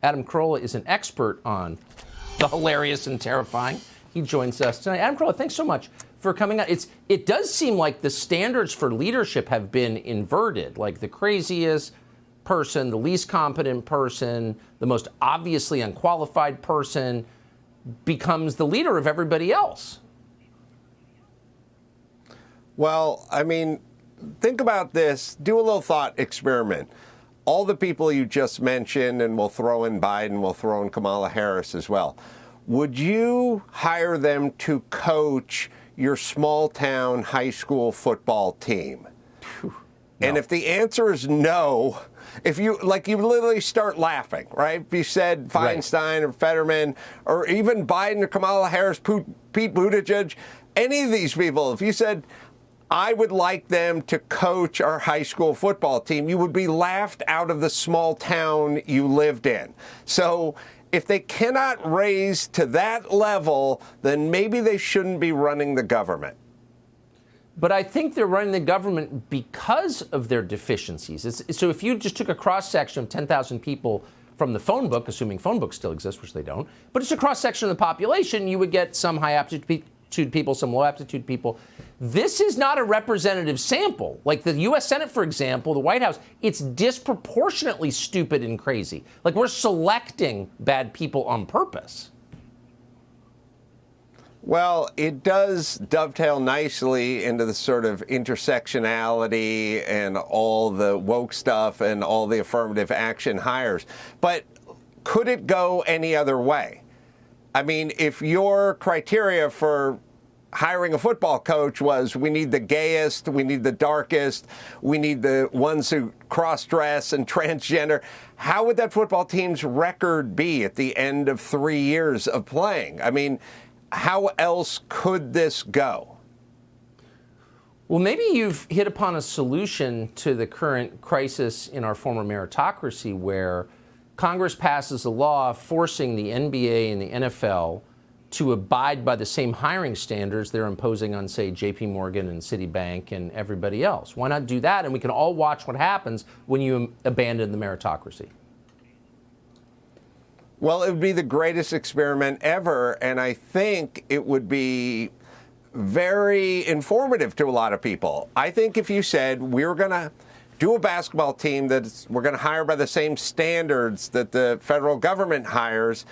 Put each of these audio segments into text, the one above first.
Adam Carolla is an expert on the hilarious and terrifying. He joins us tonight. Adam Carolla, thanks so much for coming out. It does seem like the standards for leadership have been inverted, like the craziest person, the least competent person, the most obviously unqualified person becomes the leader of everybody else. Well, I mean, think about this. Do a little thought experiment. All the people you just mentioned, and we'll throw in Biden, we'll throw in Kamala Harris as well. Would you hire them to coach your small town high school football team? No. And if the answer is no, if you literally start laughing, right? If you said Feinstein or Fetterman or even Biden or Kamala Harris, Pete Buttigieg, any of these people, if you said, I would like them to coach our high school football team, you would be laughed out of the small town you lived in. So if they cannot raise to that level, then maybe they shouldn't be running the government. But I think they're running the government because of their deficiencies. So if you just took a cross-section of 10,000 people from the phone book, assuming phone books still exist, which they don't, but it's a cross-section of the population, you would get some high-aptitude people, some low-aptitude people. This is not a representative sample. Like the U.S. Senate, for example, the White House, it's disproportionately stupid and crazy. Like we're selecting bad people on purpose. Well, it does dovetail nicely into the sort of intersectionality and all the woke stuff and all the affirmative action hires. But could it go any other way? I mean, if your criteria for hiring a football coach was we need the gayest, we need the darkest, we need the ones who cross-dress and transgender, how would that football team's record be at the end of 3 years of playing? I mean, how else could this go? Well, maybe you've hit upon a solution to the current crisis in our former meritocracy where Congress passes a law forcing the NBA and the NFL to abide by the same hiring standards they're imposing on, say, J.P. Morgan and Citibank and everybody else. Why not do that? And we can all watch what happens when you abandon the meritocracy. Well, it would be the greatest experiment ever, and I think it would be very informative to a lot of people. I think if you said we're going to do a basketball team that we're going to hire by the same standards that the federal government hires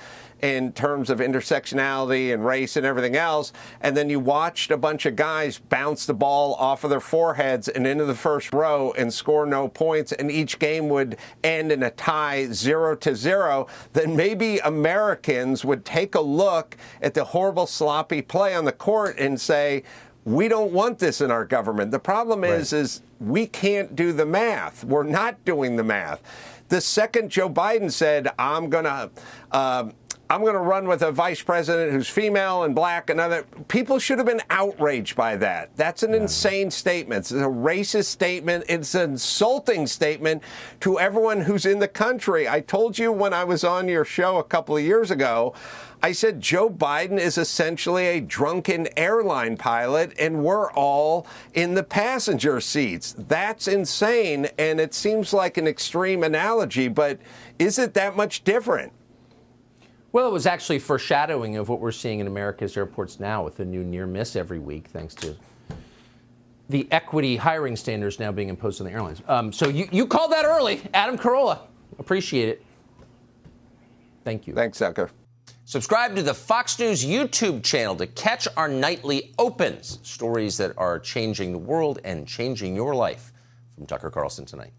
in terms of intersectionality and race and everything else, and then you watched a bunch of guys bounce the ball off of their foreheads and into the first row and score no points, and each game would end in a tie 0-0, then maybe Americans would take a look at the horrible, sloppy play on the court and say, we don't want this in our government. The problem is we can't do the math. We're not doing the math. The second Joe Biden said, I'm going to run with a vice president who's female and black and other, people should have been outraged by that. That's an insane statement. It's a racist statement. It's an insulting statement to everyone who's in the country. I told you when I was on your show a couple of years ago, I said Joe Biden is essentially a drunken airline pilot, and we're all in the passenger seats. That's insane, and it seems like an extreme analogy, but is it that much different? Well, it was actually foreshadowing of what we're seeing in America's airports now with a new near miss every week, thanks to the equity hiring standards now being imposed on the airlines. So you called that early. Adam Carolla. Appreciate it. Thank you. Thanks, Tucker. Subscribe to the Fox News YouTube channel to catch our nightly opens, stories that are changing the world and changing your life. From Tucker Carlson Tonight.